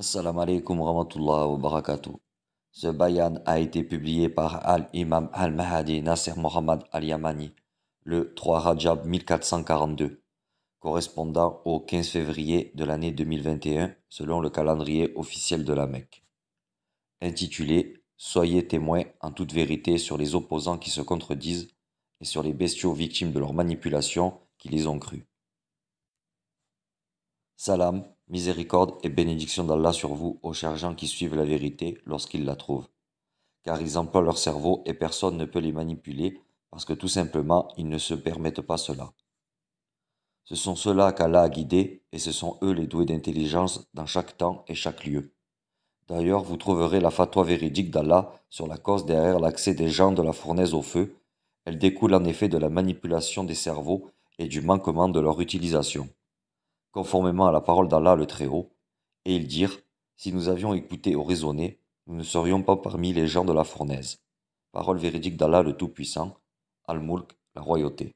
Assalamu alaikum wa rahmatullahi wa barakatuh. Ce bayan a été publié par Al-Imam Al-Mahdi Nasser Mohammad Al-Yamani le 3 Rajab 1442, correspondant au 15 février de l'année 2021 selon le calendrier officiel de la Mecque. Intitulé Soyez témoins en toute vérité sur les opposants qui se contredisent et sur les bestiaux victimes de leur manipulation qui les ont crus. Salam, miséricorde et bénédiction d'Allah sur vous, ô chers gens qui suivent la vérité lorsqu'ils la trouvent. Car ils emploient leur cerveau et personne ne peut les manipuler parce que tout simplement ils ne se permettent pas cela. Ce sont ceux-là qu'Allah a guidés et ce sont eux les doués d'intelligence dans chaque temps et chaque lieu. D'ailleurs, vous trouverez la fatwa véridique d'Allah sur la cause derrière l'accès des gens de la fournaise au feu. Elle découle en effet de la manipulation des cerveaux et du manquement de leur utilisation, conformément à la parole d'Allah le Très-Haut, et ils dirent, si nous avions écouté ou raisonné, nous ne serions pas parmi les gens de la fournaise. Parole véridique d'Allah le Tout-Puissant, Al-Mulk, la royauté.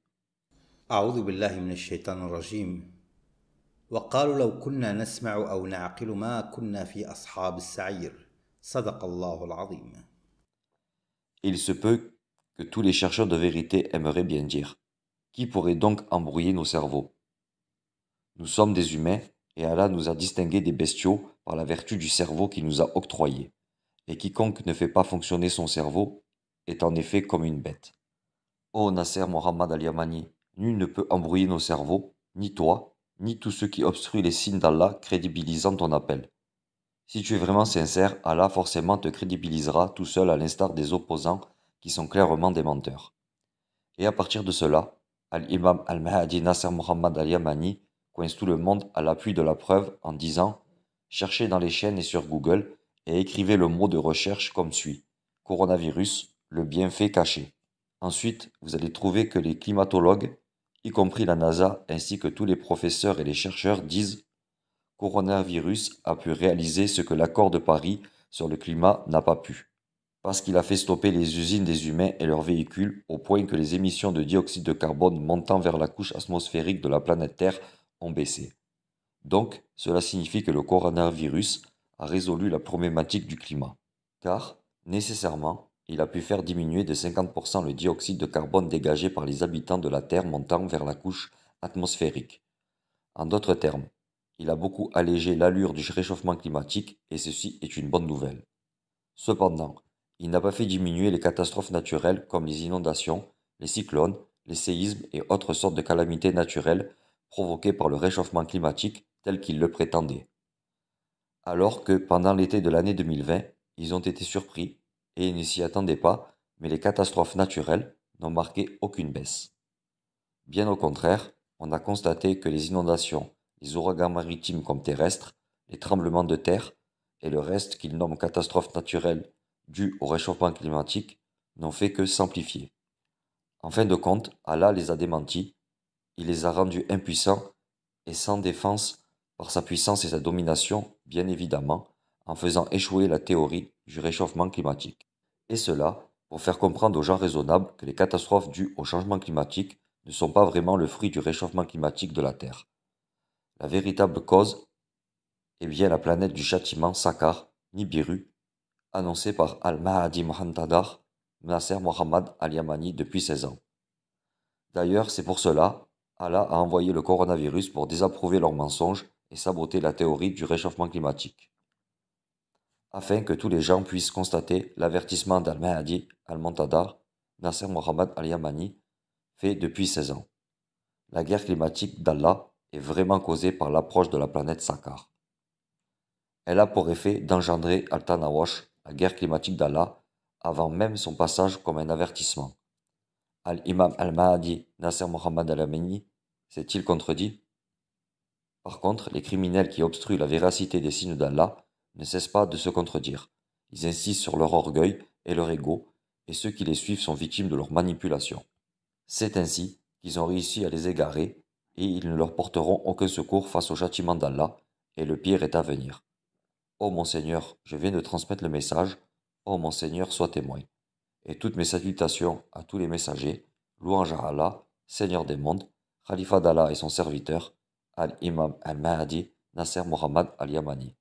أعوذ بالله من الشيطان الرجيم وقالوا لو كنا نسمع أو نعقل ما كنا في أصحاب السعير صدق الله العظيم. Il se peut que tous les chercheurs de vérité aimeraient bien dire, qui pourrait donc embrouiller nos cerveaux? Nous sommes des humains, et Allah nous a distingués des bestiaux par la vertu du cerveau qu'il nous a octroyé. Et quiconque ne fait pas fonctionner son cerveau est en effet comme une bête. Ô Nasser Mohammad Al-Yamani, nul ne peut embrouiller nos cerveaux, ni toi, ni tous ceux qui obstruent les signes d'Allah crédibilisant ton appel. Si tu es vraiment sincère, Allah forcément te crédibilisera tout seul à l'instar des opposants qui sont clairement des menteurs. Et à partir de cela, Al-Imam Al-Mahdi Nasser Mohammad Al-Yamani coince tout le monde à l'appui de la preuve en disant « Cherchez dans les chaînes et sur Google et écrivez le mot de recherche comme suit. Coronavirus, le bienfait caché. » Ensuite, vous allez trouver que les climatologues, y compris la NASA ainsi que tous les professeurs et les chercheurs disent « Coronavirus a pu réaliser ce que l'accord de Paris sur le climat n'a pas pu. » Parce qu'il a fait stopper les usines des humains et leurs véhicules au point que les émissions de dioxyde de carbone montant vers la couche atmosphérique de la planète Terre ont baissé. Donc, cela signifie que le coronavirus a résolu la problématique du climat. Car, nécessairement, il a pu faire diminuer de 50% le dioxyde de carbone dégagé par les habitants de la Terre montant vers la couche atmosphérique. En d'autres termes, il a beaucoup allégé l'allure du réchauffement climatique et ceci est une bonne nouvelle. Cependant, il n'a pas fait diminuer les catastrophes naturelles comme les inondations, les cyclones, les séismes et autres sortes de calamités naturelles provoquées par le réchauffement climatique tel qu'il le prétendait. Alors que pendant l'été de l'année 2020, ils ont été surpris et ils ne s'y attendaient pas, mais les catastrophes naturelles n'ont marqué aucune baisse. Bien au contraire, on a constaté que les inondations, les ouragans maritimes comme terrestres, les tremblements de terre et le reste qu'ils nomment catastrophes naturelles dues au réchauffement climatique n'ont fait que s'amplifier. En fin de compte, Allah les a démentis, il les a rendus impuissants et sans défense par sa puissance et sa domination, bien évidemment, en faisant échouer la théorie du réchauffement climatique. Et cela pour faire comprendre aux gens raisonnables que les catastrophes dues au changement climatique ne sont pas vraiment le fruit du réchauffement climatique de la Terre. La véritable cause est bien la planète du châtiment Saqqar, Nibiru, annoncée par Al-Mahdi Mohammad Nasser Mohammad Al-Yamani depuis 16 ans. D'ailleurs, c'est pour cela, Allah a envoyé le coronavirus pour désapprouver leurs mensonges et saboter la théorie du réchauffement climatique, afin que tous les gens puissent constater l'avertissement d'Al-Mahdi Al-Montadar Nasser Mohammad Al-Yamani fait depuis 16 ans. La guerre climatique d'Allah est vraiment causée par l'approche de la planète Saqqar. Elle a pour effet d'engendrer Al-Tanawash, la guerre climatique d'Allah, avant même son passage comme un avertissement. Al-Imam Al-Mahdi Nasser Mohammad Al-Yamani s'est-il contredit? Par contre, les criminels qui obstruent la véracité des signes d'Allah ne cessent pas de se contredire. Ils insistent sur leur orgueil et leur ego, et ceux qui les suivent sont victimes de leur manipulation. C'est ainsi qu'ils ont réussi à les égarer, et ils ne leur porteront aucun secours face au châtiment d'Allah, et le pire est à venir. Ô mon Seigneur, je viens de transmettre le message, ô mon Seigneur, sois témoin. Et toutes mes salutations à tous les messagers, louange à Allah, Seigneur des mondes, Khalifa d'Allah et son serviteur, Al-Imam Al-Mahdi Nasser Mohammad Al-Yamani.